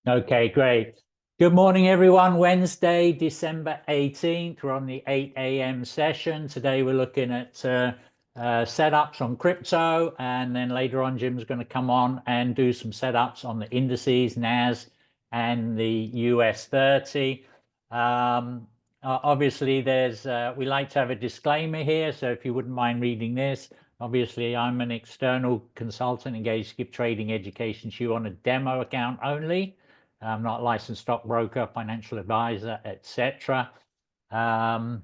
Okay, great. Good morning, everyone. Wednesday, December 18th. We're on the 8 a.m. session. Today, we're looking at setups on crypto. And then later on, Jim's going to come on and do some setups on the indices, NAS, and the US 30. Obviously, we like to have a disclaimer here. So if you wouldn't mind reading this, obviously, I'm an external consultant engaged to give trading education to you on a demo account only. I'm not a licensed stockbroker, financial advisor, etc. Um,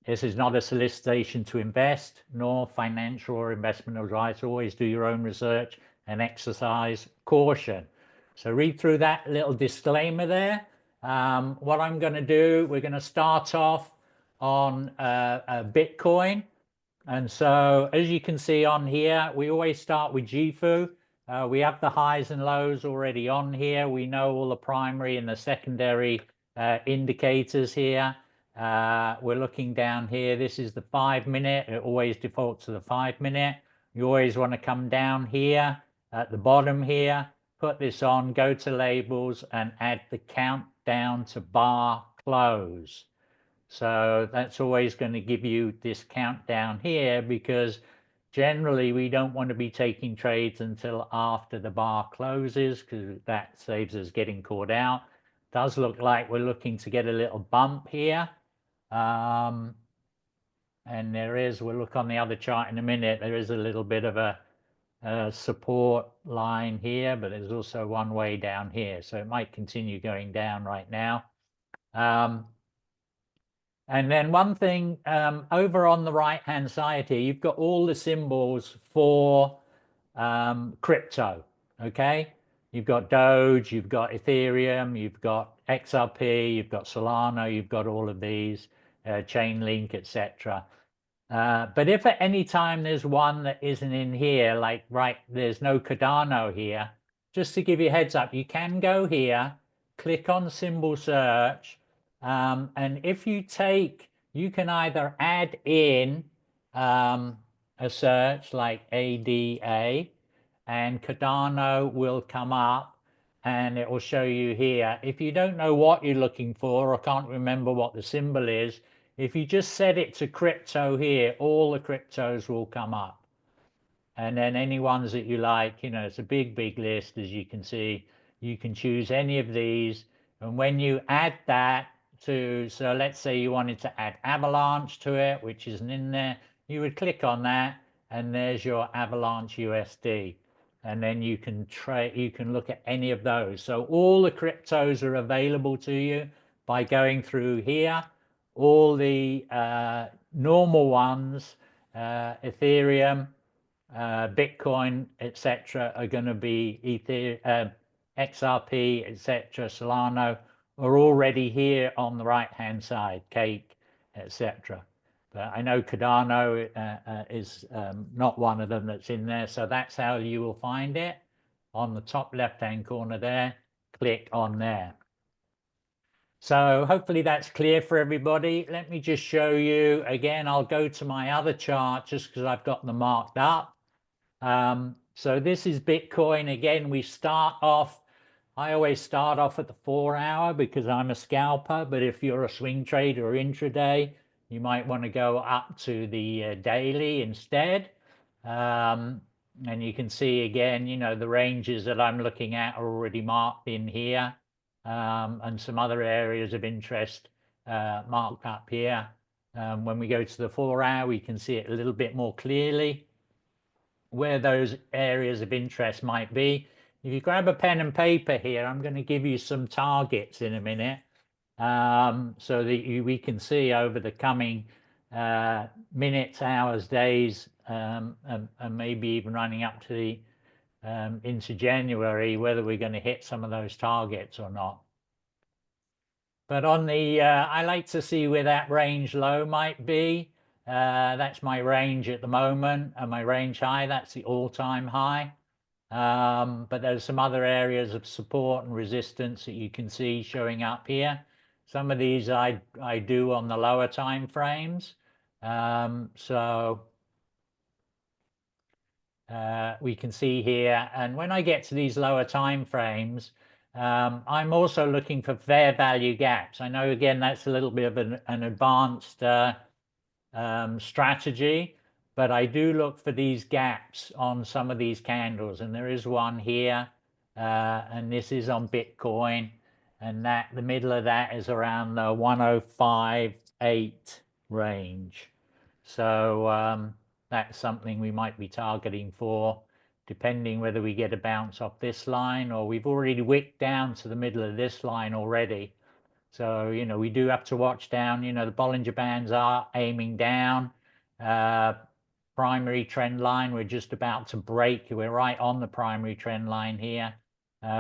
this is not a solicitation to invest, nor financial or investment advice. Always do your own research and exercise caution. So read through that little disclaimer there. What I'm going to do, we're going to start off on Bitcoin. And so as you can see on here, we always start with GFU. We have the highs and lows already on here. We know all the primary and the secondary indicators here. We're looking down here. This is the 5-minute. It always defaults to the 5-minute. You always want to come down here at the bottom here, put this on, go to labels and add the countdown to bar close. So that's always going to give you this countdown here because generally we don't want to be taking trades until after the bar closes because that saves us getting caught out. Does look like we're looking to get a little bump here. And we'll look on the other chart in a minute, there is a little bit of a support line here, but there's also one way down here. So it might continue going down right now. And then one thing over on the right-hand side here, you've got all the symbols for crypto, okay? You've got Doge, you've got Ethereum, you've got XRP, you've got Solana, you've got all of these, Chainlink, etc. But if at any time there's one that isn't in here, like there's no Cardano here, just to give you a heads up, you can go here, click on symbol search, and if you can either add in a search like ADA, and Cardano will come up and it will show you here. If you don't know what you're looking for or can't remember what the symbol is, if you just set it to crypto here, all the cryptos will come up. And then any ones that you like, it's a big list, as you can see. You can choose any of these. And when you add that so let's say you wanted to add Avalanche to it, which isn't in there, you would click on that, and there's your Avalanche USD. And then you can look at any of those. So all the cryptos are available to you by going through here. All the normal ones, Ethereum, Bitcoin, etc., are going to be XRP, etc., Solana are already here on the right-hand side, Cake, etc. But I know Cardano is not one of them that's in there, so that's how you will find it. On the top left-hand corner there, click on there. So hopefully that's clear for everybody. Let me just show you again. I'll go to my other chart just because I've got them marked up. So this is Bitcoin. Again, I always start off at the 4-hour because I'm a scalper, but if you're a swing trader or intraday, you might want to go up to the daily instead. And you can see again, the ranges that I'm looking at are already marked in here, and some other areas of interest marked up here. When we go to the 4-hour, we can see it a little bit more clearly where those areas of interest might be. If you grab a pen and paper here, I'm going to give you some targets in a minute, so that we can see over the coming minutes, hours, days, and maybe even running up to the into January, whether we're going to hit some of those targets or not. But on the, I like to see where that range low might be. That's my range at the moment, and my range high, that's the all-time high. But there's some other areas of support and resistance that you can see showing up here. Some of these I do on the lower time frames. We can see here, and when I get to these lower time frames, I'm also looking for fair value gaps. I know, again, that's a little bit of an advanced strategy, but I do look for these gaps on some of these candles, and there is one here, and this is on Bitcoin, and that the middle of that is around the 105.8 range. So that's something we might be targeting for, depending whether we get a bounce off this line, or we've already wicked down to the middle of this line already. So, we do have to watch down. The Bollinger Bands are aiming down. Primary trend line, we're just about to break. We're right on the primary trend line here.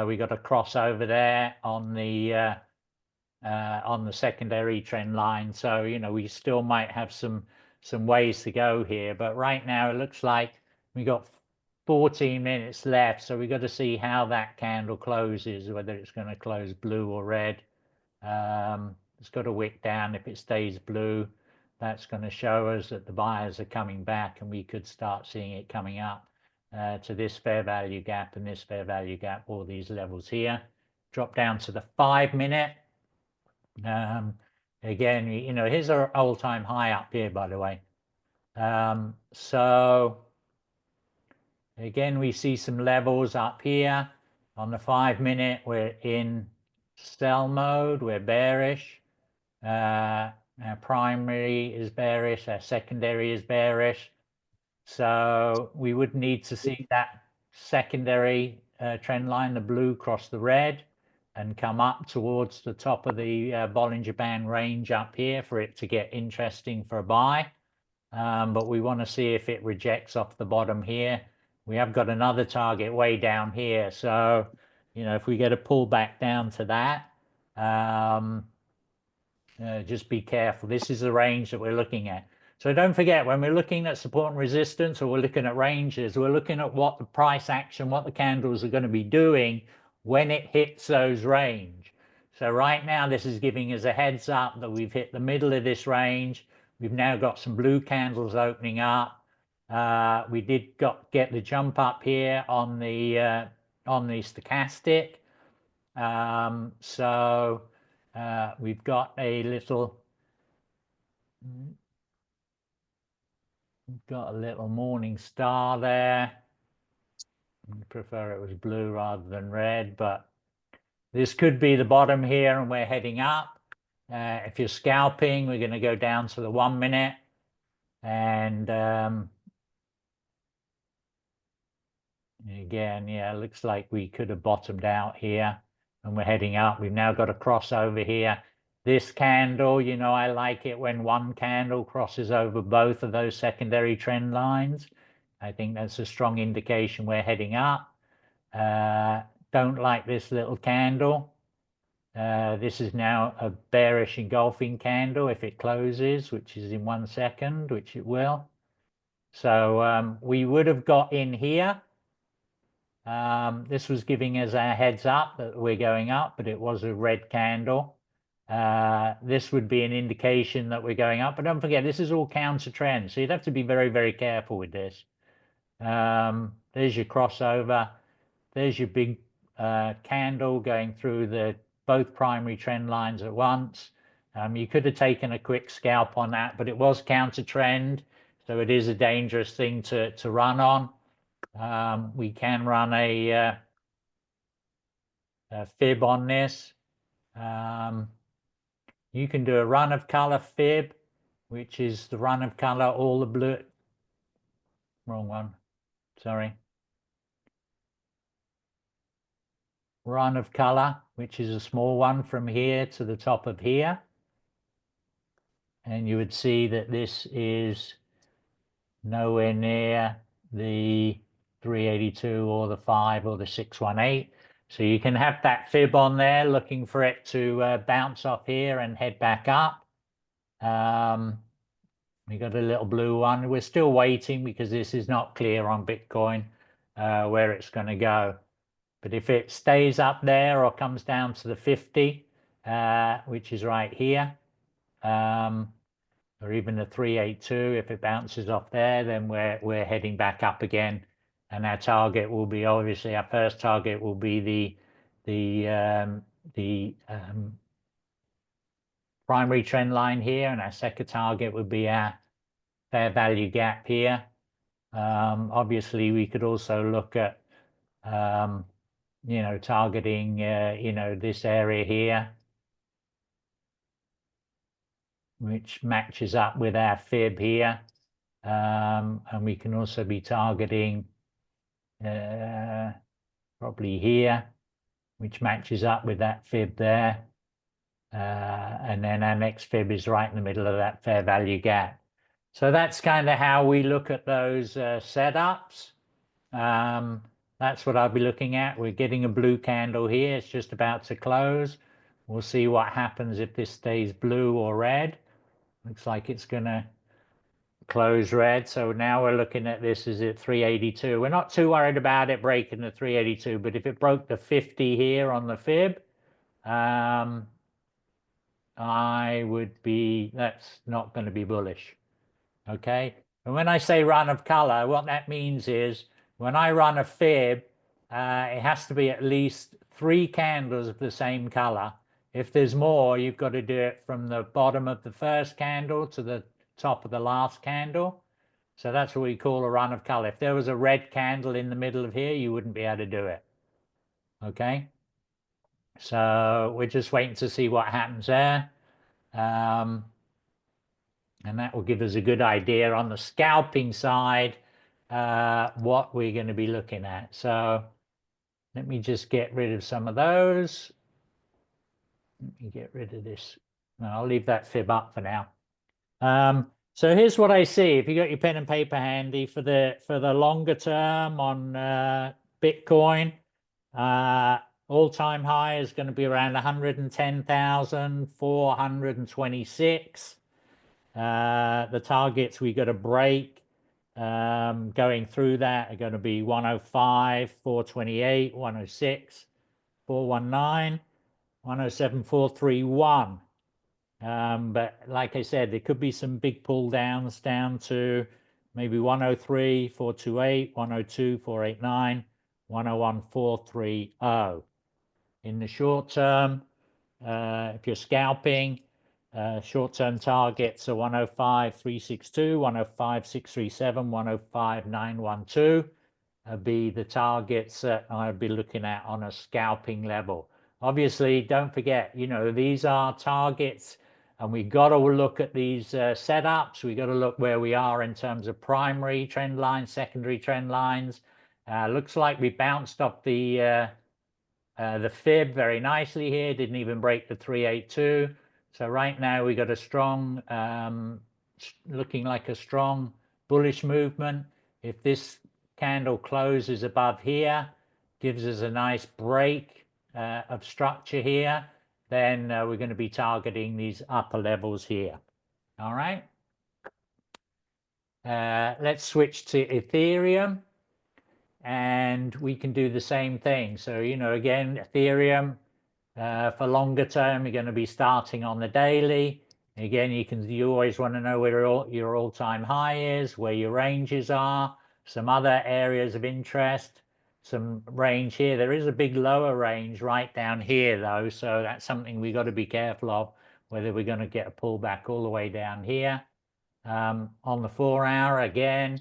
We got a crossover there on the secondary trend line. So, we still might have some ways to go here. But right now, it looks like we got 14 minutes left. So we got to see how that candle closes, whether it's going to close blue or red. It's got to wick down. If it stays blue, that's going to show us that the buyers are coming back, and we could start seeing it coming up to this fair value gap and this fair value gap, all these levels here. Drop down to the 5-minute. Again, here's our all-time high up here, by the way. So again, we see some levels up here on the 5-minute. We're in sell mode, we're bearish. Our primary is bearish, our secondary is bearish. So we would need to see that secondary trend line, the blue, cross the red and come up towards the top of the Bollinger Band range up here for it to get interesting for a buy. But we want to see if it rejects off the bottom here. We have got another target way down here. So, if we get a pull back down to that, just be careful. This is the range that we're looking at. So don't forget, when we're looking at support and resistance, or we're looking at ranges, we're looking at what the price action, what the candles are going to be doing when it hits those range. So right now, this is giving us a heads up that we've hit the middle of this range. We've now got some blue candles opening up. We did get the jump up here on the stochastic. So we've got a little morning star there. I prefer it was blue rather than red, but this could be the bottom here and we're heading up. If you're scalping, we're going to go down to the 1-minute, and again, yeah, it looks like we could have bottomed out here and we're heading up. We've now got a crossover here. This candle, I like it when one candle crosses over both of those secondary trend lines. I think that's a strong indication we're heading up. Don't like this little candle. This is now a bearish engulfing candle if it closes, which is in 1 second, which it will. So we would have got in here. This was giving us a heads up that we're going up, but it was a red candle. This would be an indication that we're going up, but don't forget, this is all counter trend, so you'd have to be very, very careful with this. There's your crossover. There's your big candle going through both primary trend lines at once. You could have taken a quick scalp on that, but it was counter trend, so it is a dangerous thing to run on. We can run a fib on this. You can do a run of color fib, which is the run of color, all the blue. Wrong one, sorry. Run of color, which is a small one from here to the top of here. And you would see that this is nowhere near the 382 or the 5 or the 618. So you can have that fib on there, looking for it to bounce off here and head back up. We got a little blue one. We're still waiting because this is not clear on Bitcoin where it's going to go. But if it stays up there or comes down to the 50, which is right here, or even the 382, if it bounces off there, then we're heading back up again. And our target will be, obviously, our first target will be the primary trend line here, and our second target would be our fair value gap here. Obviously, we could also look at targeting this area here, which matches up with our fib here, and we can also be targeting probably here, which matches up with that fib there, and then our next fib is right in the middle of that fair value gap. So that's kind of how we look at those setups. That's what I'll be looking at. We're getting a blue candle here. It's just about to close. We'll see what happens if this stays blue or red. Looks like it's going to close red. So now we're looking at this is at 382. We're not too worried about it breaking the 382, but if it broke the 50 here on the fib, I would be, that's not going to be bullish. Okay. And when I say run of color, what that means is when I run a fib, it has to be at least 3 candles of the same color. If there's more, you've got to do it from the bottom of the first candle to the top of the last candle. So that's what we call a run of color. If there was a red candle in the middle of here, you wouldn't be able to do it. Okay. So we're just waiting to see what happens there. And that will give us a good idea on the scalping side what we're going to be looking at. So let me just get rid of some of those. Let me get rid of this. No, I'll leave that fib up for now. So here's what I see. If you got your pen and paper handy for the longer term on Bitcoin, all-time high is going to be around 110,426. The targets we got to break going through that are going to be 105, 428, 106, 419, 107, 431. But like I said, there could be some big pull downs down to maybe 103, 428, 102, 489, 101, 430. In the short term, if you're scalping, short-term targets are 105, 362, 105, 637, 105, 912 be the targets that I'll be looking at on a scalping level. Obviously, don't forget, these are targets, and we got to look at these setups. We got to look where we are in terms of primary trend lines, secondary trend lines. Looks like we bounced off the fib very nicely here. Didn't even break the 382. So right now we got a strong, looking like a strong bullish movement. If this candle closes above here, gives us a nice break of structure here, then we're going to be targeting these upper levels here. All right. Let's switch to Ethereum, and we can do the same thing. So, again, Ethereum, for longer term, you're going to be starting on the daily. Again, you always want to know where your all-time high is, where your ranges are, some other areas of interest, some range here. There is a big lower range right down here, though, so that's something we got to be careful of, whether we're going to get a pullback all the way down here. On the 4-hour, again,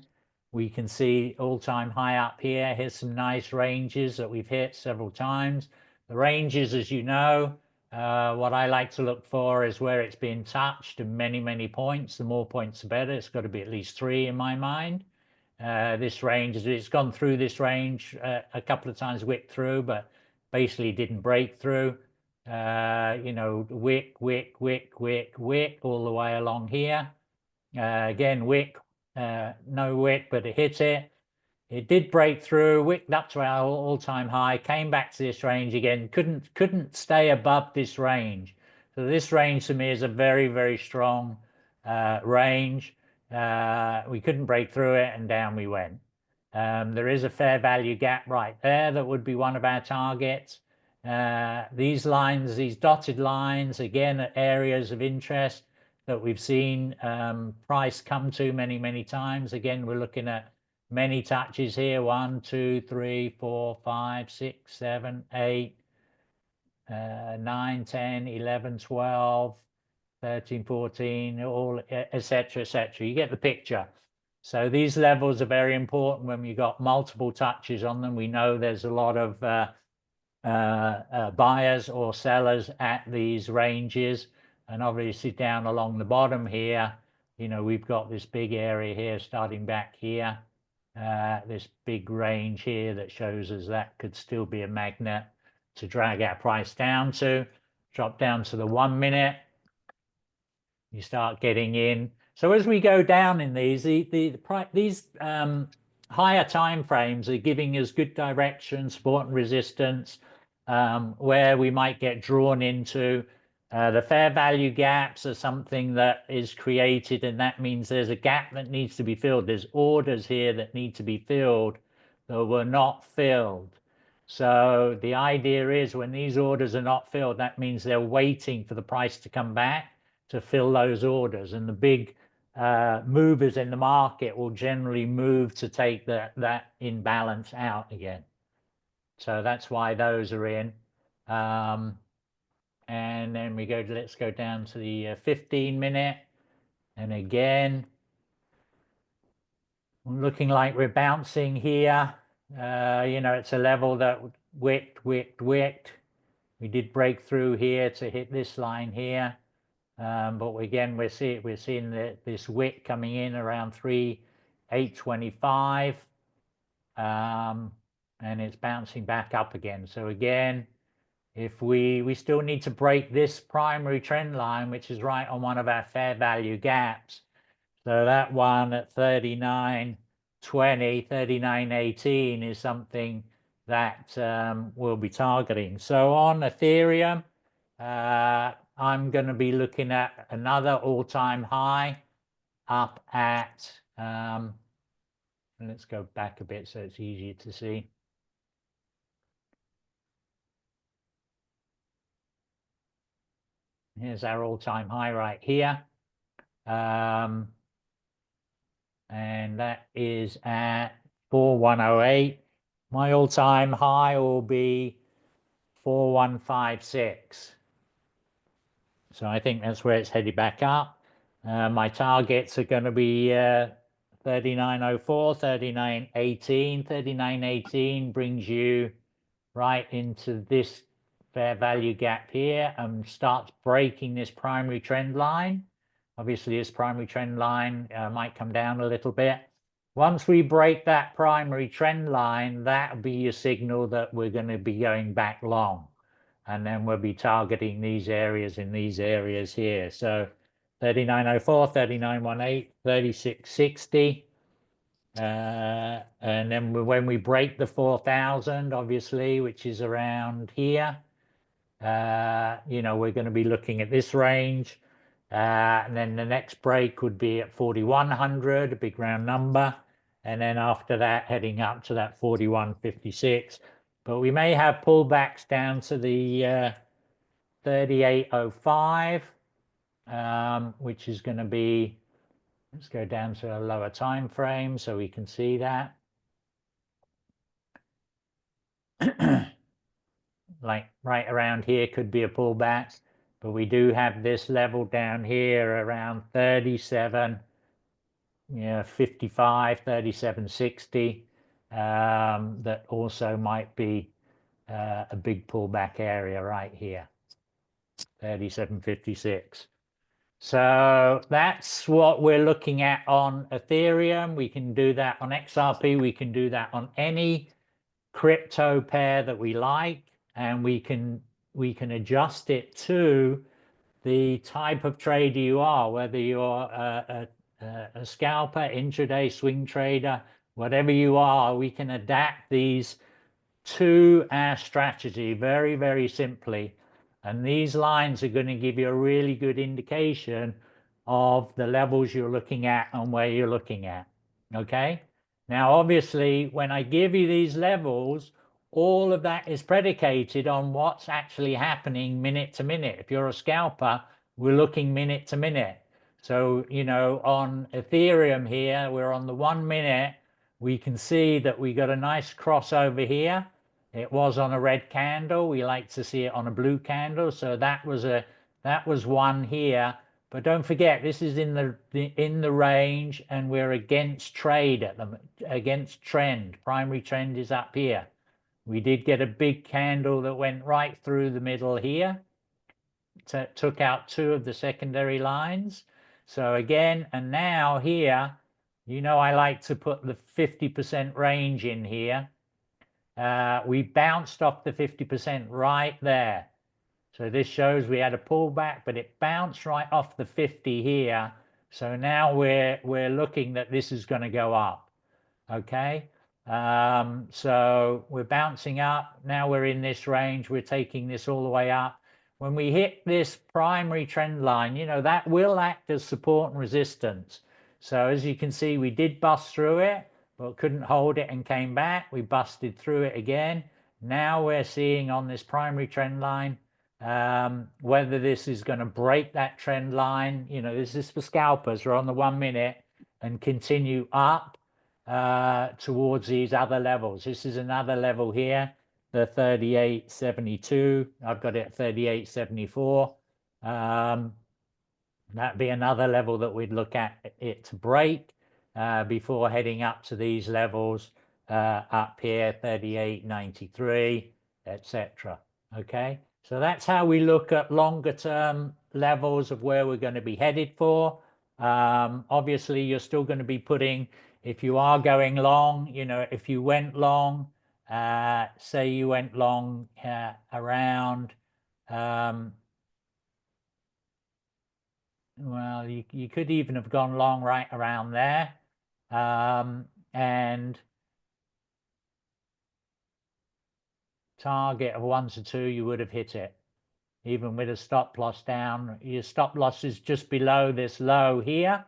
we can see all-time high up here. Here's some nice ranges that we've hit several times. The ranges, as you know, what I like to look for is where it's been touched in many, many points. The more points, the better. It's got to be at least 3 in my mind. This range, it's gone through this range a couple of times, wick through, but basically didn't break through. Wick, wick, wick, wick, wick, all the way along here. Again, wick, no wick, but it hit it. It did break through, wicked up to our all-time high, came back to this range again, couldn't stay above this range. So this range to me is a very, very strong range. We couldn't break through it, and down we went. There is a fair value gap right there that would be one of our targets. These lines, these dotted lines, again, are areas of interest that we've seen price come to many, many times. Again, we're looking at many touches here, 1, 2, 3, 4, 5, 6, 7, 8, 9, 10, 11, 12, 13, 14, all, etc., etc. You get the picture. So these levels are very important when we got multiple touches on them. We know there's a lot of buyers or sellers at these ranges, and obviously down along the bottom here, you know, we've got this big area here starting back here, this big range here that shows us that could still be a magnet to drag our price down to. Drop down to the 1 minute, you start getting in. So as we go down in these, these higher time frames are giving us good direction, support and resistance, where we might get drawn into. The fair value gaps are something that is created, and that means there's a gap that needs to be filled. There's orders here that need to be filled that were not filled. So the idea is when these orders are not filled, that means they're waiting for the price to come back to fill those orders, and the big movers in the market will generally move to take that imbalance out again. So that's why those are in. And then we go, let's go down to the 15 minute. And again, looking like we're bouncing here. You know, it's a level that wicked. We did break through here to hit this line here. But again, we're seeing this wick coming in around 3,825, and it's bouncing back up again. So again, if we still need to break this primary trend line, which is right on one of our fair value gaps. So that one at 39.20, 39.18 is something that we'll be targeting. So on Ethereum, I'm going to be looking at another all-time high up at, let's go back a bit so it's easier to see. Here's our all-time high right here. And that is at 4108. My all-time high will be 4156. So I think that's where it's headed back up. My targets are going to be 3904, 3918. 3918 brings you right into this fair value gap here and starts breaking this primary trend line. Obviously, this primary trend line might come down a little bit. Once we break that primary trend line, that'll be your signal that we're going to be going back long. And then we'll be targeting these areas in these areas here. So 3904, 3918, 3660. And then when we break the 4,000, obviously, which is around here, you know, we're going to be looking at this range. And then the next break would be at 4,100, a big round number. And then after that, heading up to that 4,156. But we may have pullbacks down to the 3805, which is going to be, let's go down to a lower time frame so we can see that. Like right around here could be a pullback, but we do have this level down here around 37, yeah, 55, 3760, that also might be a big pullback area right here, 3756. So that's what we're looking at on Ethereum. We can do that on XRP. We can do that on any crypto pair that we like, and we can adjust it to the type of trader you are, whether you're a scalper, intraday, swing trader, whatever you are. We can adapt these to our strategy very, very simply. And these lines are going to give you a really good indication of the levels you're looking at and where you're looking at. Okay. Now, obviously, when I give you these levels, all of that is predicated on what's actually happening minute to minute. If you're a scalper, we're looking minute to minute. So, you know, on Ethereum here, we're on the 1 minute. We can see that we got a nice crossover here It was on a red candle. We like to see it on a blue candle. So that was one here. But don't forget, this is in the range, and we're against trade at the against trend. Primary trend is up here. We did get a big candle that went right through the middle here. Took out two of the secondary lines. So again, and now here, you know, I like to put the 50% range in here. We bounced off the 50% right there. So this shows we had a pullback, but it bounced right off the 50 here. So now we're looking that this is going to go up. Okay. So we're bouncing up. Now we're in this range. We're taking this all the way up. When we hit this primary trend line, you know, that will act as support and resistance. So as you can see, we did bust through it, but couldn't hold it and came back. We busted through it again. Now we're seeing on this primary trend line whether this is going to break that trend line. You know, this is for scalpers. We're on the 1 minute and continue up towards these other levels. This is another level here, the 38.72. I've got it at 38.74. That'd be another level that we'd look at it to break before heading up to these levels up here, 38.93, etc. Okay, so that's how we look at longer term levels of where we're going to be headed for. Obviously, you're still going to be putting, if you are going long, you know, if you went long, say you went long around, well, you could even have gone long right around there. And target of 1 to 2, you would have hit it. Even with a stop loss down, your stop loss is just below this low here,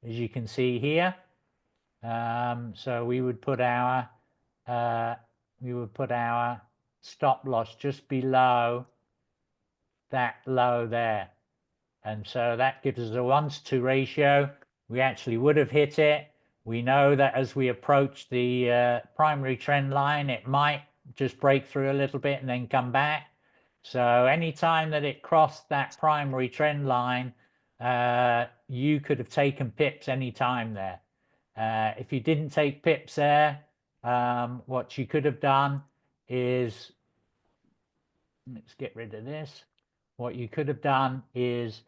as you can see here. So we would put our stop loss just below that low there, and so that gives us a 1 to 2 ratio. We actually would have hit it. We know that as we approach the primary trend line, it might just break through a little bit and then come back. So anytime that it crossed that primary trend line, you could have taken pips anytime there. If you didn't take pips there, what you could have done is, let's get rid of this. What you could have done is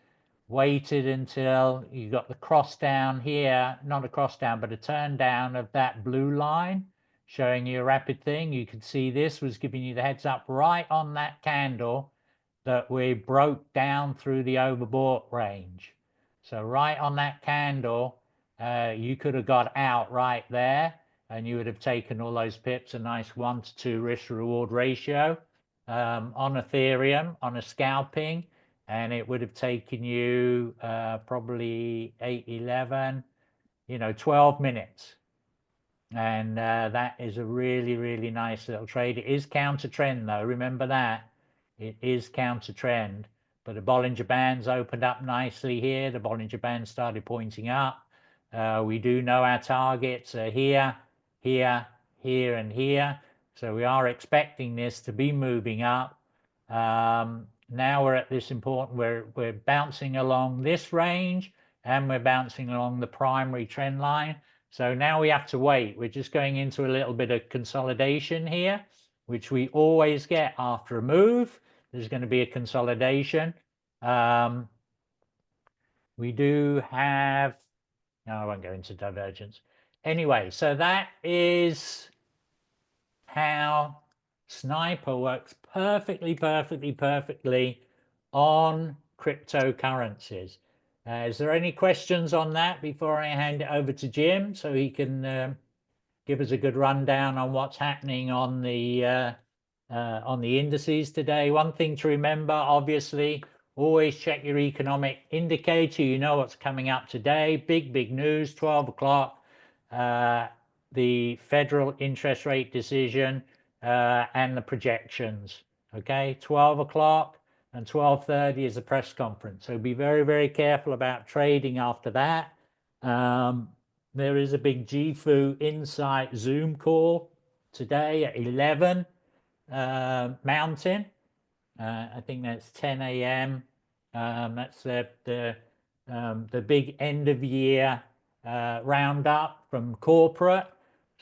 waited until you got the cross down here, not a cross down, but a turn down of that blue line, showing you a rapid thing. You could see this was giving you the heads up right on that candle that we broke down through the overbought range. So right on that candle, you could have got out right there, and you would have taken all those pips, a nice 1 to 2 risk reward ratio on Ethereum, on a scalping, and it would have taken you probably 8, 11, you know, 12 minutes. And that is a really, really nice little trade. It is counter trend though, remember that. It is counter trend, but the Bollinger Bands opened up nicely here. The Bollinger Bands started pointing up. We do know our targets are here, here, here, and here. So we are expecting this to be moving up. Now we're at this important, we're bouncing along this range, and we're bouncing along the primary trend line. So now we have to wait. We're just going into a little bit of consolidation here, which we always get after a move. There's going to be a consolidation. We do have, no, I won't go into divergence. Anyway, so that is how Sniper works perfectly on cryptocurrencies. Is there any questions on that before I hand it over to Jim so he can give us a good rundown on what's happening on the indices today? One thing to remember, obviously, always check your economic indicator. You know what's coming up today. Big news, 12 o'clock. The federal interest rate decision and the projections. Okay, 12 o'clock and 12:30 is a press conference. So be very careful about trading after that. There is a big GFU Insight Zoom call today at 11. Mountain. I think that's 10 a.m. That's the big end of year roundup from corporate.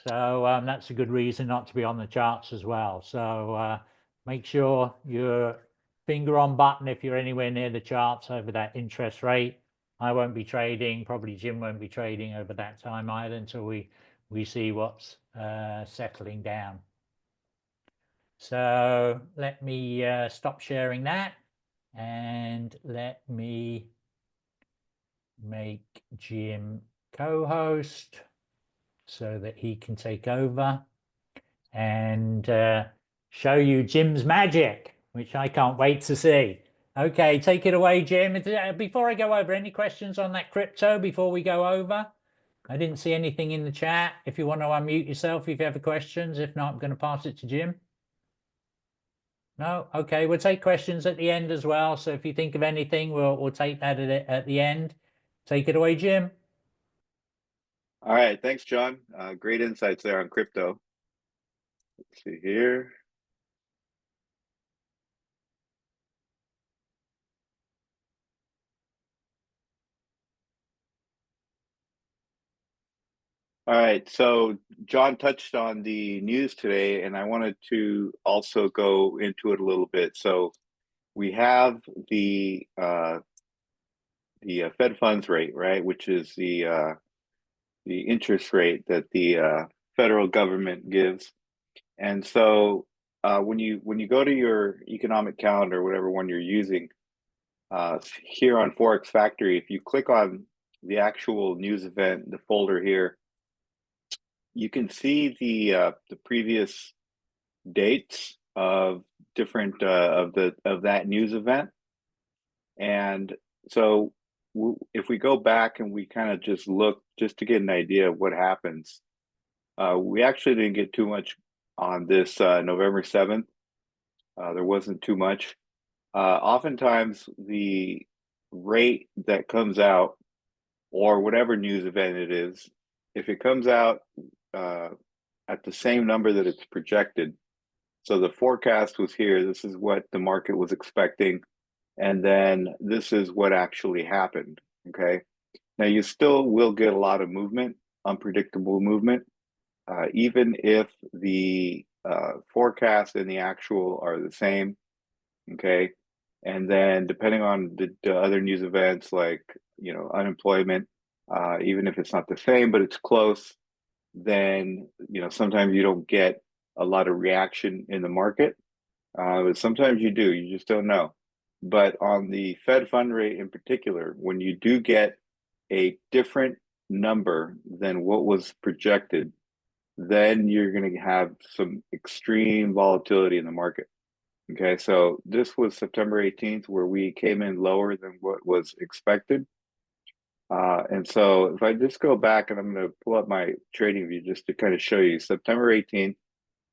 So that's a good reason not to be on the charts as well. So make sure your finger on button if you're anywhere near the charts over that interest rate. I won't be trading. Probably Jim won't be trading over that time either until we see what's settling down. So let me stop sharing that and let me make Jim co-host so that he can take over and show you Jim's magic, which I can't wait to see. Okay, take it away, Jim. Before I go over, any questions on that crypto before we go over? I didn't see anything in the chat. If you want to unmute yourself if you have questions. If not, I'm going to pass it to Jim. No? Okay, we'll take questions at the end as well. So if you think of anything, we'll take that at the end. Take it away, Jim. All right, thanks, John. Great insights there on crypto. Let's see here. All right, so John touched on the news today, and I wanted to also go into it a little bit. So we have the Fed funds rate, right, which is the interest rate that the federal government gives. And so when you go to your economic calendar, whatever one you're using, here on Forex Factory, if you click on the actual news event, the folder here, you can see the previous dates of different of that news event. And so if we go back and we kind of just look just to get an idea of what happens, we actually didn't get too much on this November 7th. There wasn't too much. Oftentimes the rate that comes out, or whatever news event it is, if it comes out at the same number that it's projected, so the forecast was here, this is what the market was expecting, and then this is what actually happened, okay? Now you still will get a lot of movement, unpredictable movement, even if the forecast and the actual are the same, okay? And then depending on the other news events like, unemployment, even if it's not the same, but it's close, then, sometimes you don't get a lot of reaction in the market. But sometimes you do, you just don't know. But on the Fed fund rate in particular, when you do get a different number than what was projected, then you're going to have some extreme volatility in the market. Okay, so this was September 18th where we came in lower than what was expected. And so if I just go back and I'm going to pull up my trading view just to kind of show you, September 18th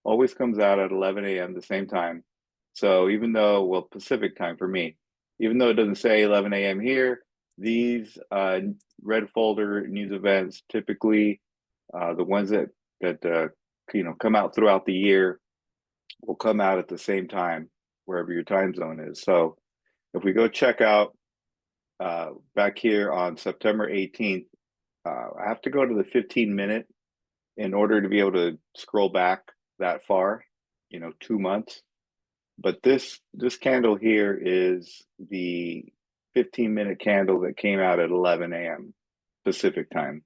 always comes out at 11 a.m. the same time. So even though, well, Pacific time for me, even though it doesn't say 11 a.m. here, these red folder news events, typically the ones that come out throughout the year, will come out at the same time wherever your time zone is. So if we go check out back here on September 18th, I have to go to the 15-minute in order to be able to scroll back that far, 2 months. But this candle here is the 15-minute candle that came out at 11 a.m. Pacific time.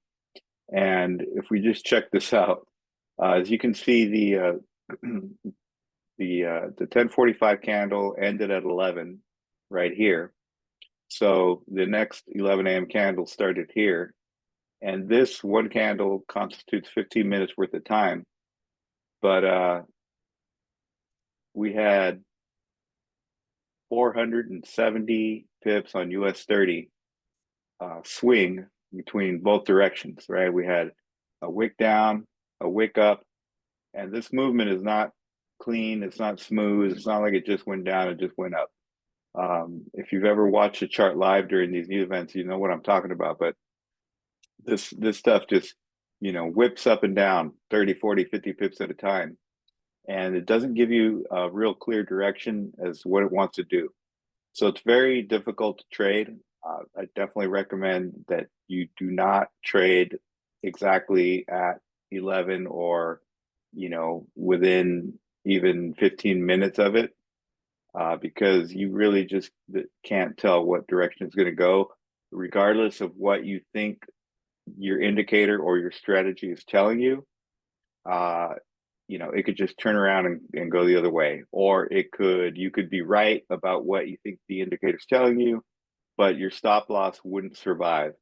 And if we just check this out, as you can see, the 1045 candle ended at 11 right here. So the next 11 a.m. candle started here. And this one candle constitutes 15 minutes worth of time. But we had 470 pips on US 30 swing between both directions, right? We had a wick down, a wick up, and this movement is not clean, it's not smooth, it's not like it just went down, it just went up. If you've ever watched a chart live during these new events, you know what I'm talking about, but this stuff just, whips up and down 30, 40, 50 pips at a time. and it doesn't give you a real clear direction as what it wants to do. So it's very difficult to trade. I definitely recommend that you do not trade exactly at 11 or, within even 15 minutes of it, because you really just can't tell what direction it's going to go, regardless of what you think your indicator or your strategy is telling you. Uh, it could just turn around and go the other way, or you could be right about what you think the indicator's telling you, but your stop loss wouldn't survive.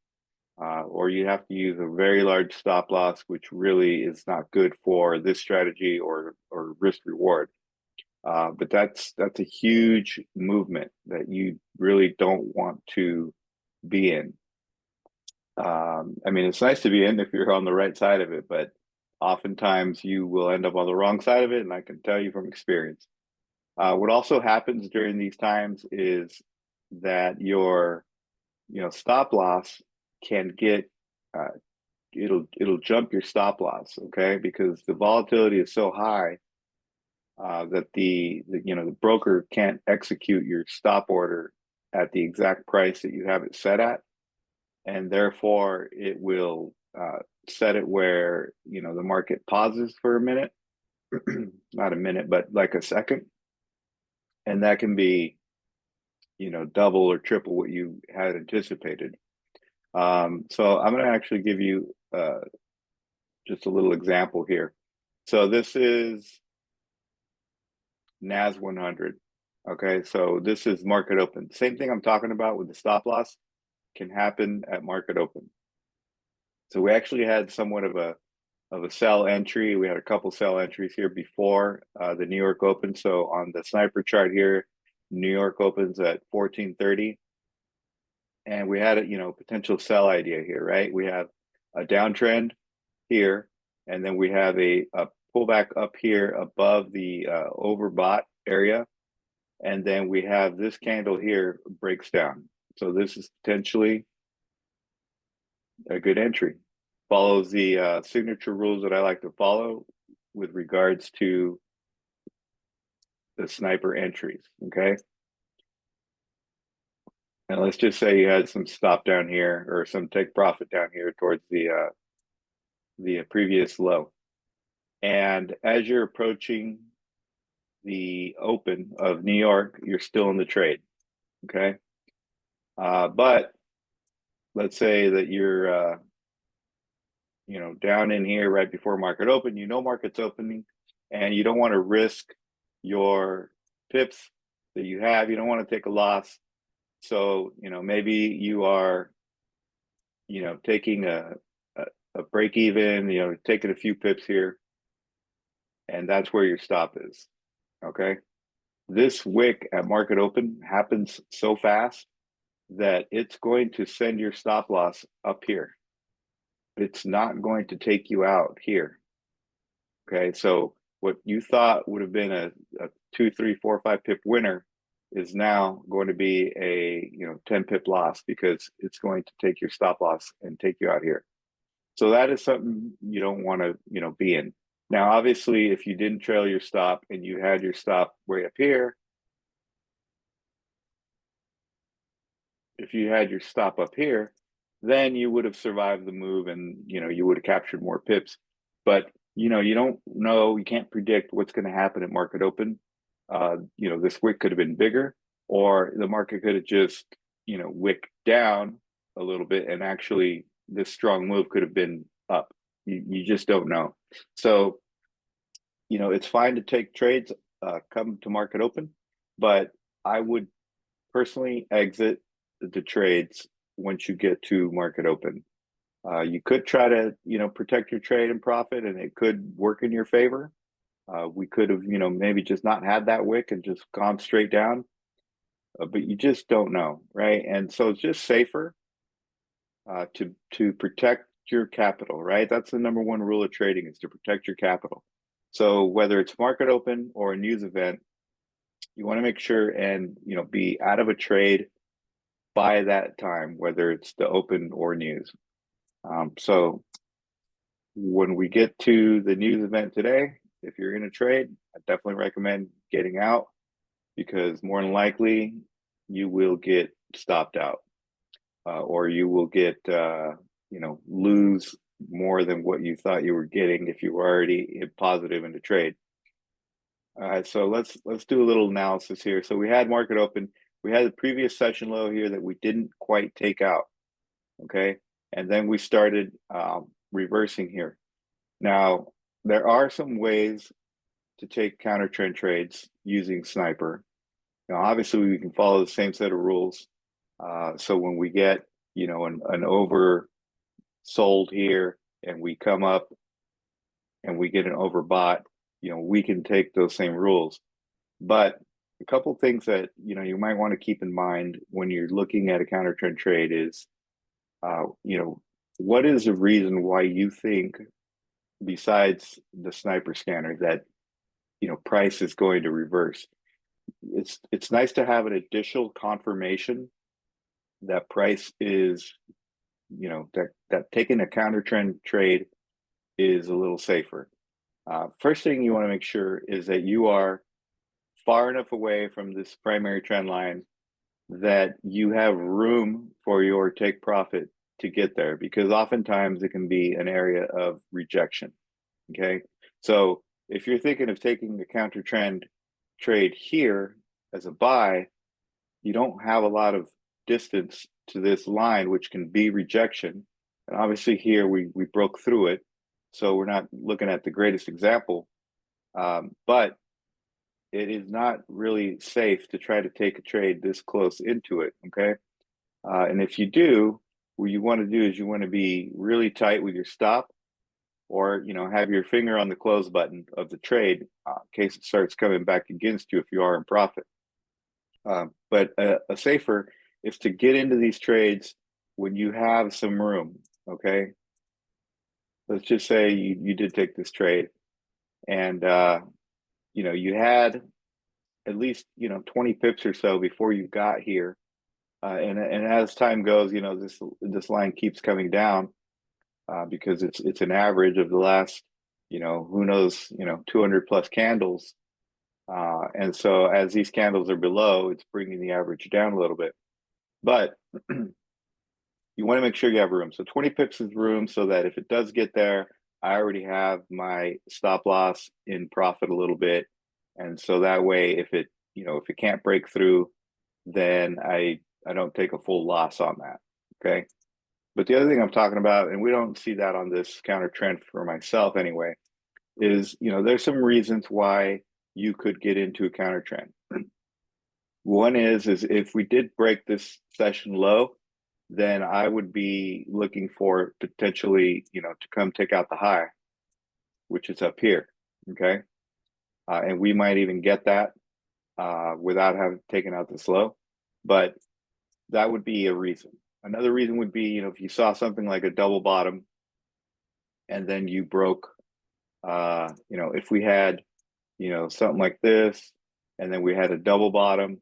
Or you have to use a very large stop loss, which really is not good for this strategy or risk reward. But that's a huge movement that you really don't want to be in. I mean, it's nice to be in if you're on the right side of it, but oftentimes you will end up on the wrong side of it, and I can tell you from experience. What also happens during these times is that your, stop loss can get, it'll jump your stop loss, okay? Because the volatility is so high that the broker can't execute your stop order at the exact price that you have it set at, and therefore it will set it where the market pauses for a minute, not a minute, but like a second, and that can be double or triple what you had anticipated. So I'm going to actually give you just a little example here. So this is NAS 100. Okay, so this is market open. Same thing I'm talking about with the stop loss can happen at market open. So we actually had somewhat of a sell entry. We had a couple sell entries here before the New York Open. So on the sniper chart here, New York opens at 1430. And we had a potential sell idea here, right? We have a downtrend here, and then we have a pullback up here above the overbought area. And then we have this candle here breaks down. So this is potentially a good entry. Follows the signature rules that I like to follow with regards to the sniper entries, okay? And let's just say you had some stop down here or some take profit down here towards the previous low. And as you're approaching the open of New York, you're still in the trade, okay? But let's say that you're down in here right before market open, market's opening, and you don't want to risk your pips that you have. You don't want to take a loss. So, maybe you are, taking a break even, taking a few pips here, and that's where your stop is, okay? This wick at market open happens so fast that it's going to send your stop loss up here. It's not going to take you out here. Okay, so what you thought would have been a 2, 3, 4, 5 pip winner is now going to be a 10 pip loss, because it's going to take your stop loss and take you out here. So that is something you don't want to be in. Now, obviously, if you didn't trail your stop and you had your stop way up here, if you had your stop up here, then you would have survived the move, and you would have captured more pips. But you don't know, you can't predict what's going to happen at market open. This wick could have been bigger, or the market could have just wicked down a little bit, and actually this strong move could have been up. You just don't know. So it's fine to take trades come to market open, but I would personally exit the trades once you get to market open. You could try to protect your trade and profit, and it could work in your favor. We could have maybe just not had that wick and just gone straight down, but you just don't know, right? And so it's just safer to protect your capital, right? That's the number one rule of trading, is to protect your capital. So whether it's market open or a news event, you want to make sure and be out of a trade by that time, whether it's the open or news. So when we get to the news event today, if you're in a trade, I definitely recommend getting out, because more than likely you will get stopped out, or you will get, lose more than what you thought you were getting if you were already positive in the trade. All right, so let's do a little analysis here. So we had market open. We had the previous session low here that we didn't quite take out. Okay, and then we started reversing here. Now, there are some ways to take counter trend trades using Sniper. Now, obviously, we can follow the same set of rules. So when we get, an oversold here, and we come up and we get an overbought, we can take those same rules. But a couple things that you might want to keep in mind when you're looking at a counter trend trade is, what is the reason why you think, besides the Sniper scanner, that price is going to reverse? It's nice to have an additional confirmation that price is, that taking a counter trend trade is a little safer. First thing you want to make sure is that you are far enough away from this primary trend line that you have room for your take profit to get there, because oftentimes it can be an area of rejection. Okay, so if you're thinking of taking the counter trend trade here as a buy, you don't have a lot of distance to this line, which can be rejection. And obviously here we broke through it, so we're not looking at the greatest example, but it is not really safe to try to take a trade this close into it. Okay, and if you do, what you want to do is you want to be really tight with your stop, or have your finger on the close button of the trade in case it starts coming back against you if you are in profit. But a safer is to get into these trades when you have some room. Okay, let's just say you did take this trade, and you had at least 20 pips or so before you got here, and as time goes, this line keeps coming down, because it's an average of the last, who knows, 200 plus candles. And so as these candles are below, it's bringing the average down a little bit. But you want to make sure you have room. So 20 pips is room, so that if it does get there, I already have my stop loss in profit a little bit. And so that way, if it can't break through, then I don't take a full loss on that. Okay. But the other thing I'm talking about, and we don't see that on this counter trend for myself anyway, is there's some reasons why you could get into a counter trend. One is if we did break this session low, then I would be looking for potentially to come take out the high, which is up here. Okay, and we might even get that without having taken out this low, but that would be a reason. Another reason would be if you saw something like a double bottom, and then you broke, if we had something like this, and then we had a double bottom,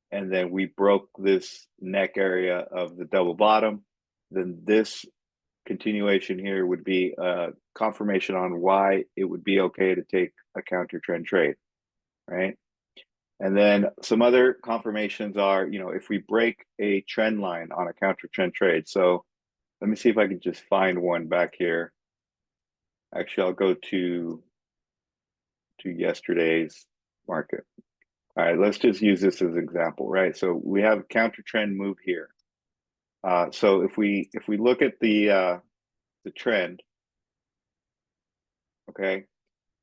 and then we broke this neck area of the double bottom, then this continuation here would be a confirmation on why it would be okay to take a counter trend trade, right? And then some other confirmations are, if we break a trend line on a counter trend trade. So let me see if I can just find one back here. Actually, I'll go to yesterday's market. All right, let's just use this as an example, right? So we have a counter trend move here. So if we look at the trend, okay,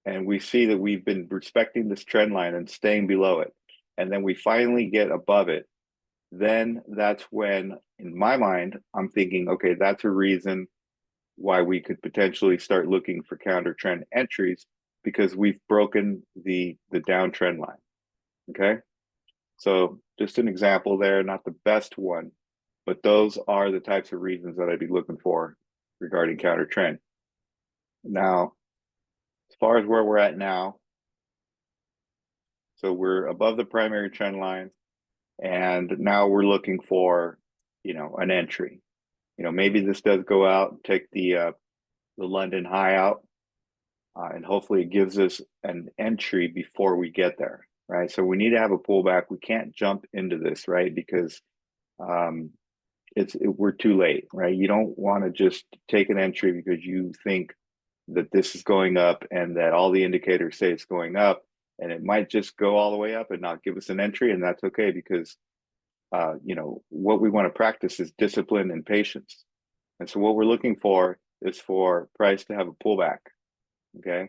and we see that we've been respecting this trend line and staying below it, and then we finally get above it, then that's when, in my mind, I'm thinking, okay, that's a reason why we could potentially start looking for counter trend entries, because we've broken the downtrend line. Okay, so just an example there, not the best one, but those are the types of reasons that I'd be looking for regarding counter trend. Now, as far as where we're at now, so we're above the primary trend line, and now we're looking for an entry. Maybe this does go out, take the London high out, and hopefully it gives us an entry before we get there, right? So we need to have a pullback. We can't jump into this, right? Because um, we're too late, right? You don't want to just take an entry because you think that this is going up and that all the indicators say it's going up, and it might just go all the way up and not give us an entry, and that's okay, because what we want to practice is discipline and patience. And so what we're looking for is for price to have a pullback, okay,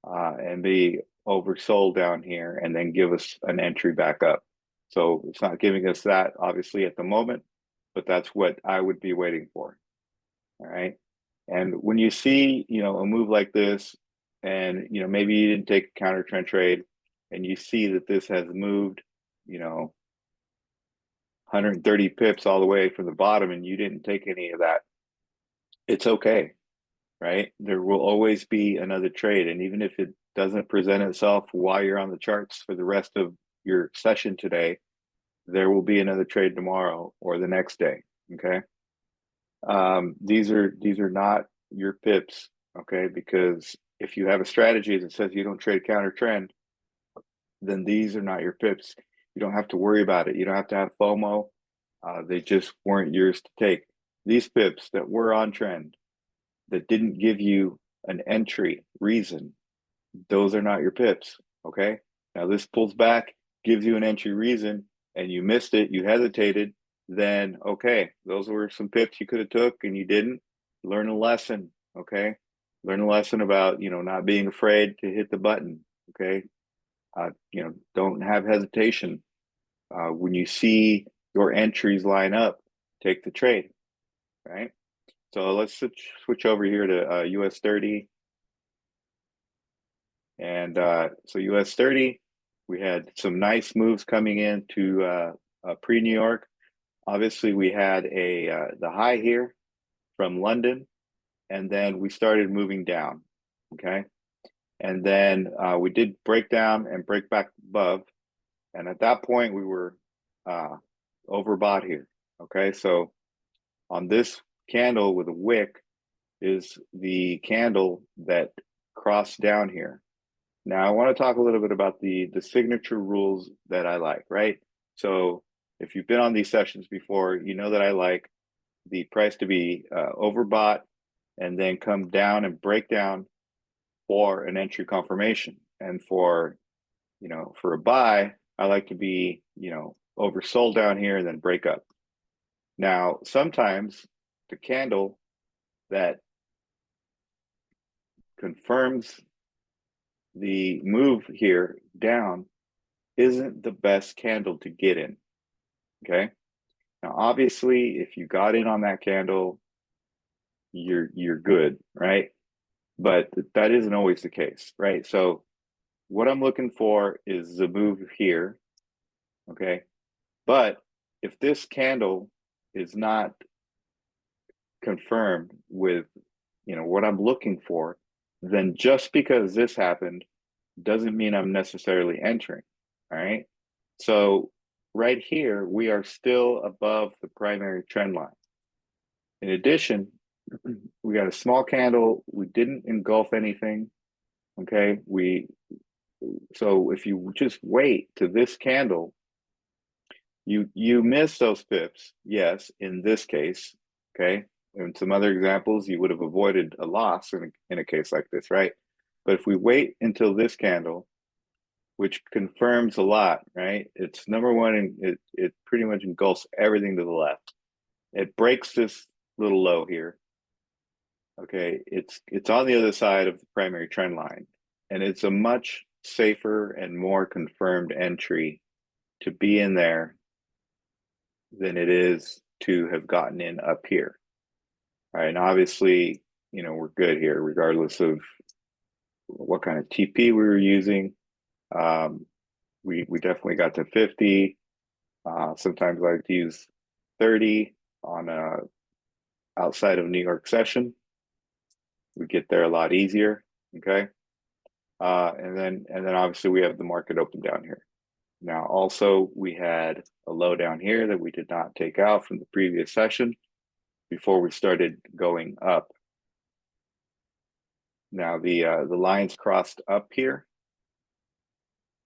and be oversold down here and then give us an entry back up. So it's not giving us that obviously at the moment, but that's what I would be waiting for. All right. And when you see, a move like this, and maybe you didn't take a counter trend trade, and you see that this has moved, 130 pips all the way from the bottom, and you didn't take any of that, it's okay, right? There will always be another trade. And even if it doesn't present itself while you're on the charts for the rest of your session today, there will be another trade tomorrow or the next day. Okay. These are not your pips. Okay. Because if you have a strategy that says you don't trade counter trend, then these are not your pips. You don't have to worry about it. You don't have to have FOMO. They just weren't yours to take. These pips that were on trend, that didn't give you an entry reason, those are not your pips. Okay. Now this pulls back, gives you an entry reason, and you missed it, you hesitated, then okay, those were some pips you could have took and you didn't. Learn a lesson. Okay. Learn a lesson about, not being afraid to hit the button. Okay. Don't have hesitation. When you see your entries line up, take the trade. Right. So let's switch over here to US 30. And so US 30, we had some nice moves coming into pre-New York. Obviously, we had the high here from London, and then we started moving down, okay? And then we did break down and break back above. And at that point, we were overbought here, okay? So on this candle with a wick is the candle that crossed down here. Now, I want to talk a little bit about the signature rules that I like, right? So if you've been on these sessions before, you know that I like the price to be overbought and then come down and break down for an entry confirmation. And for a buy, I like to be, oversold down here and then break up. Now, sometimes the candle that confirms the move here down isn't the best candle to get in. Okay. Now, obviously, if you got in on that candle, you're good, right? But that isn't always the case, right? So what I'm looking for is the move here. Okay. But if this candle is not confirmed with what I'm looking for, then just because this happened doesn't mean I'm necessarily entering. All right. So right here, we are still above the primary trend line. In addition, we got a small candle. We didn't engulf anything. Okay. So if you just wait to this candle, you miss those pips. Yes, in this case. Okay. In some other examples, you would have avoided a loss in a case like this, right? But if we wait until this candle, which confirms a lot, right? It's number one, and it pretty much engulfs everything to the left. It breaks this little low here. Okay, it's on the other side of the primary trend line, and it's a much safer and more confirmed entry to be in there than it is to have gotten in up here. All right, and obviously, we're good here, regardless of what kind of TP we were using. We definitely got to 50. Sometimes I like to use 30 on a outside of New York session. We get there a lot easier. Okay. And then obviously we have the market open down here. Now, also we had a low down here that we did not take out from the previous session before we started going up. Now the lines crossed up here,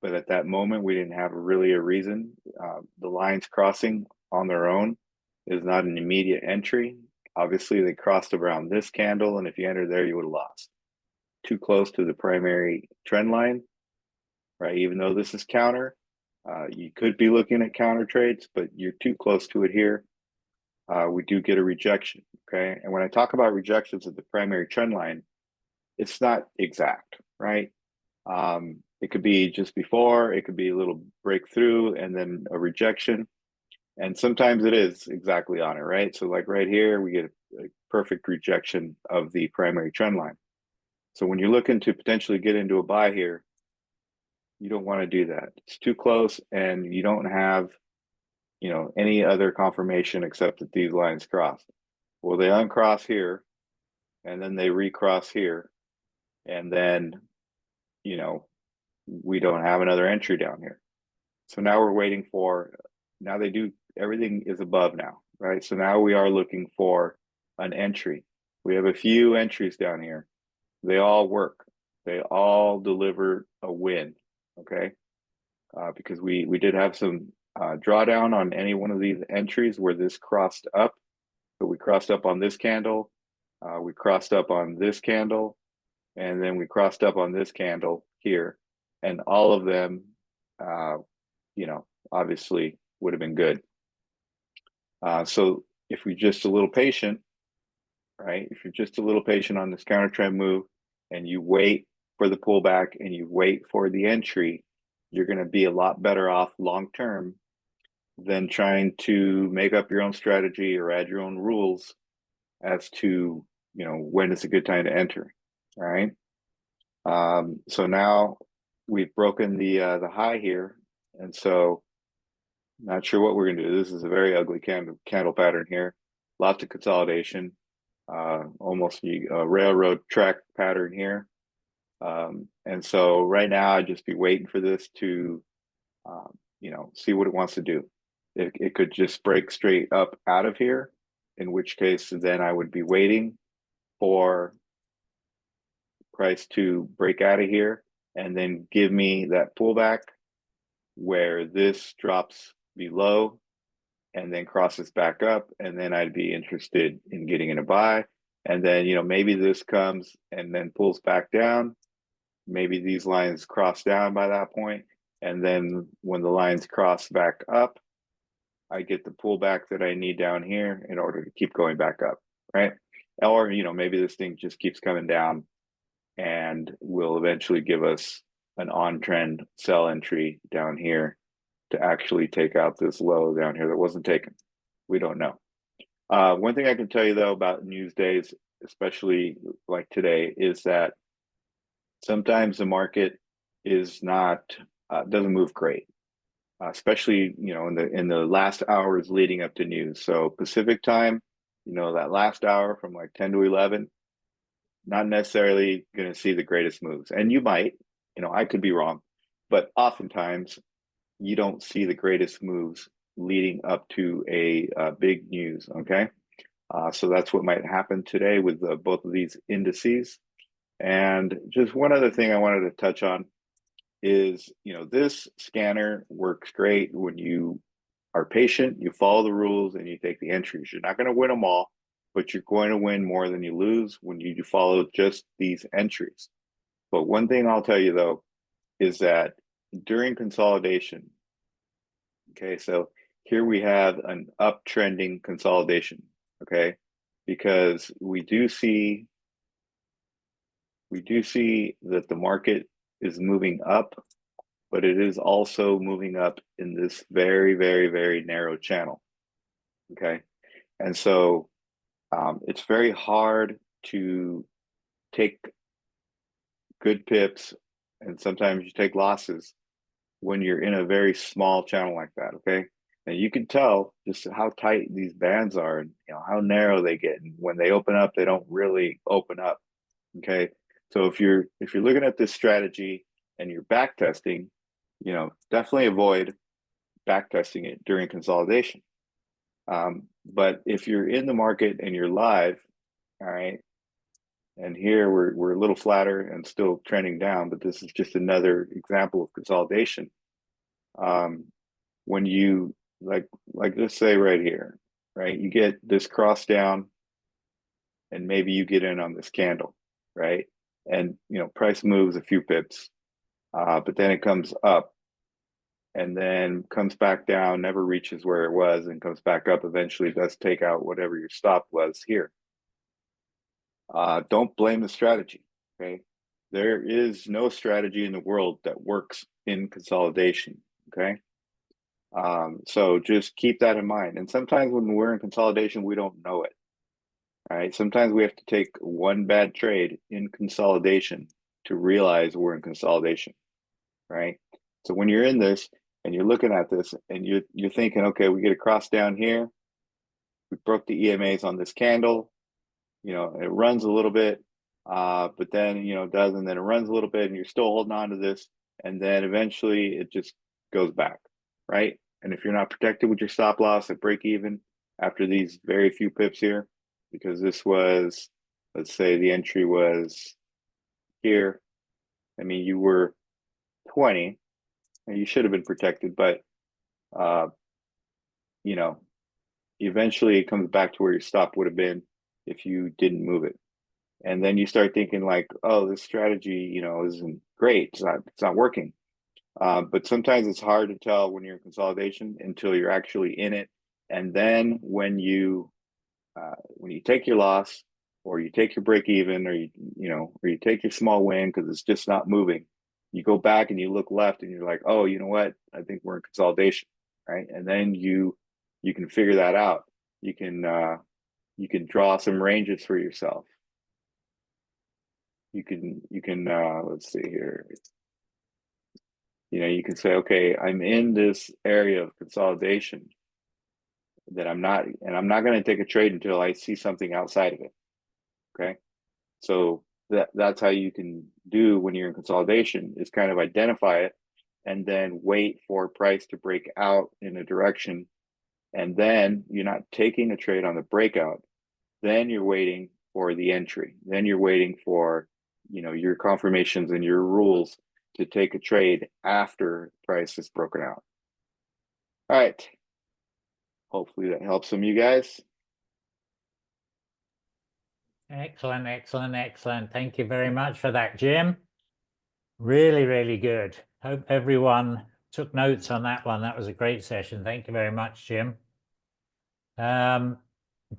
but at that moment we didn't have really a reason. The lines crossing on their own is not an immediate entry. Obviously, they crossed around this candle, and if you entered there, you would have lost. Too close to the primary trend line, right? Even though this is counter, you could be looking at counter trades, but you're too close to it here. We do get a rejection, okay? And when I talk about rejections of the primary trend line, it's not exact, right? It could be just before, it could be a little breakthrough and then a rejection. And sometimes it is exactly on it, right? So like right here, we get a perfect rejection of the primary trend line. So when you're looking to potentially get into a buy here, you don't want to do that. It's too close and you don't have, any other confirmation except that these lines cross. Well, they uncross here and then they recross here. And then, we don't have another entry down here. So now we're waiting for, now they do, everything is above now, right? So now we are looking for an entry. We have a few entries down here. They all work. They all deliver a win, okay? Because we did have some drawdown on any one of these entries where this crossed up. So we crossed up on this candle, we crossed up on this candle, and then we crossed up on this candle here. And all of them, obviously would have been good. So if we're just a little patient, right? If you're just a little patient on this counter trend move and you wait for the pullback and you wait for the entry, you're going to be a lot better off long term than trying to make up your own strategy or add your own rules as to when it's a good time to enter. All right. So now we've broken the high here, and so not sure what we're going to do. This is a very ugly candle pattern here. Lots of consolidation, almost a railroad track pattern here. And so right now I'd just be waiting for this to, see what it wants to do. It could just break straight up out of here, in which case then I would be waiting for price to break out of here and then give me that pullback where this drops below and then crosses back up, and then I'd be interested in getting in a buy. And then, maybe this comes and then pulls back down. Maybe these lines cross down by that point. And then when the lines cross back up, I get the pullback that I need down here in order to keep going back up, right? Or, maybe this thing just keeps coming down and will eventually give us an on-trend sell entry down here to actually take out this low down here that wasn't taken. We don't know. One thing I can tell you though about news days, especially like today, is that sometimes the market is not doesn't move great, especially in the last hours leading up to news. So Pacific time, that last hour from like 10 to 11, not necessarily going to see the greatest moves. And you might, I could be wrong, but oftentimes you don't see the greatest moves leading up to a big news. Okay. So that's what might happen today with both of these indices. And just one other thing I wanted to touch on is, this scanner works great when you are patient, you follow the rules, and you take the entries. You're not going to win them all, but you're going to win more than you lose when you follow just these entries. But one thing I'll tell you though is that during consolidation, okay, so here we have an uptrending consolidation, okay, because we do see that the market is moving up, but it is also moving up in this very, very, very narrow channel, okay? And so it's very hard to take good pips, and sometimes you take losses when you're in a very small channel like that, okay? And you can tell just how tight these bands are and how narrow they get. And when they open up, they don't really open up, okay? So if you're looking at this strategy and you're back testing, definitely avoid back testing it during consolidation. But if you're in the market and you're live, all right, And here we're a little flatter and still trending down, but this is just another example of consolidation. When you like let's say right here, right? You get this cross down and maybe you get in on this candle, right? And price moves a few pips, but then it comes up and then comes back down, never reaches where it was, and comes back up. Eventually does take out whatever your stop was here. Don't blame the strategy. Okay. There is no strategy in the world that works in consolidation. Okay. So just keep that in mind. And sometimes when we're in consolidation, we don't know it. All right. Sometimes we have to take one bad trade in consolidation to realize we're in consolidation. Right. So when you're in this and you're looking at this and you're thinking, okay, we get a cross down here. We broke the EMAs on this candle. It runs a little bit, but then, it does, and then it runs a little bit and you're still holding on to this. And then eventually it just goes back, right? And if you're not protected with your stop loss at break even after these very few pips here, because this was, let's say the entry was here. I mean, you were 20 and you should have been protected, but, eventually it comes back to where your stop would have been if you didn't move it. And then you start thinking like, oh, this strategy, isn't great. It's not working. But sometimes it's hard to tell when you're in consolidation until you're actually in it. And then when you take your loss, or you take your break even, or you take your small win because it's just not moving, you go back and you look left and you're like, oh, you know what? I think we're in consolidation, right? And then you can figure that out. You can draw some ranges for yourself. You can let's see here. You can say, okay, I'm in this area of consolidation that I'm not going to take a trade until I see something outside of it. Okay. So that's how you can do when you're in consolidation, is kind of identify it and then wait for price to break out in a direction. And then you're not taking a trade on the breakout. Then you're waiting for the entry. Then you're waiting for, your confirmations and your rules to take a trade after price is broken out. All right. Hopefully that helps some of you guys. Excellent, excellent, excellent. Thank you very much for that, Jim. Really, really good. Hope everyone took notes on that one. That was a great session. Thank you very much, Jim.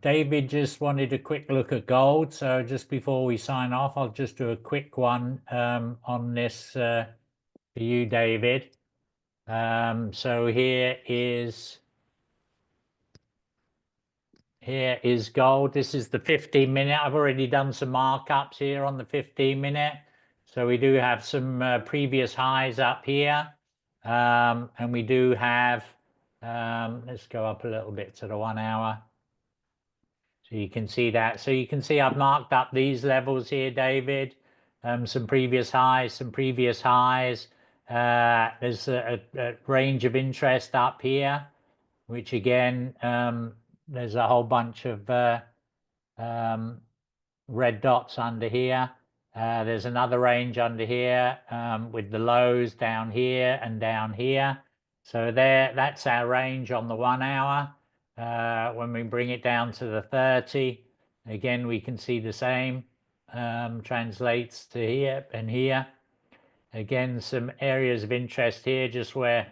David just wanted a quick look at gold. So just before we sign off, I'll just do a quick one on this for you, David. So here is gold. This is the 15-minute. I've already done some markups here on the 15-minute. So we do have some previous highs up here. And we do have, let's go up a little bit to the 1 hour. So you can see that. So you can see I've marked up these levels here, David. Some previous highs, some previous highs. There's a range of interest up here, which again, there's a whole bunch of red dots under here. There's another range under here with the lows down here and down here. So that's our range on the 1 hour. When we bring it down to the 30, again, we can see the same translates to here and here. Again, some areas of interest here, just where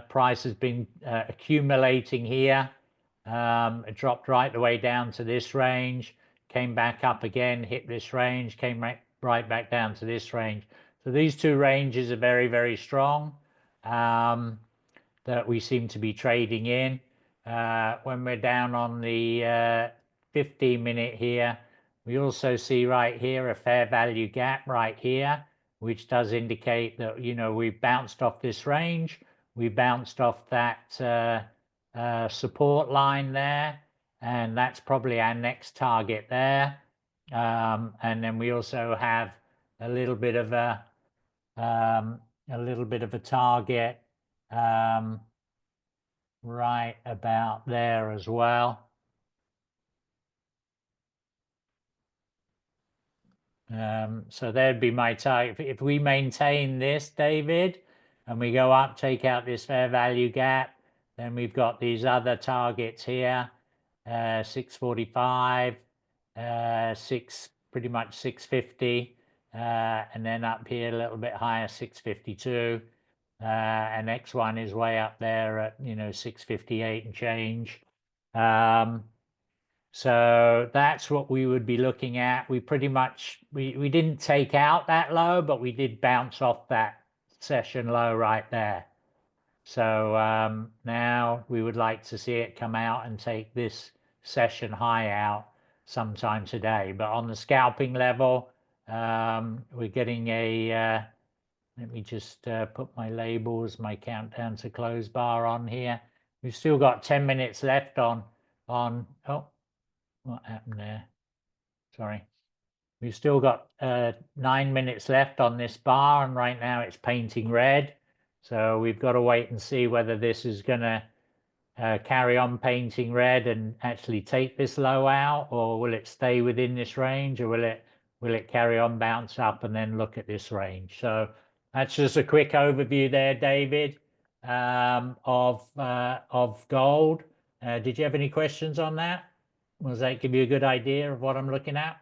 price has been accumulating here. It dropped right the way down to this range, came back up again, hit this range, came right back down to this range. So these two ranges are very, very strong that we seem to be trading in. When we're down on the 15-minute here, we also see right here a fair value gap right here, which does indicate that, we've bounced off this range. We bounced off that support line there, and that's probably our next target there. And then we also have a little bit of a target right about there as well. So there'd be my target. If we maintain this, David, and we go up, take out this fair value gap, then we've got these other targets here, 645, pretty much 650, and then up here a little bit higher, 652. And next one is way up there at 658 and change. So that's what we would be looking at. We pretty much we didn't take out that low, but we did bounce off that session low right there. So now we would like to see it come out and take this session high out sometime today. But on the scalping level, we're getting a let me just put my labels, my countdown to close bar on here. We've still got 10 minutes left on oh, what happened there? Sorry. We've still got 9 minutes left on this bar, and right now it's painting red. So we've got to wait and see whether this is going to carry on painting red and actually take this low out, or will it stay within this range, or will it carry on bounce up and then look at this range? So that's just a quick overview there, David, of gold. Did you have any questions on that? Does that give you a good idea of what I'm looking at?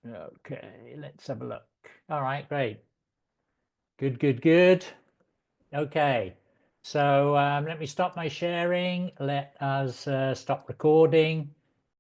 Okay, let's have a look. All right, great. Good, good, good. Okay, so let me stop my sharing. Let us stop recording.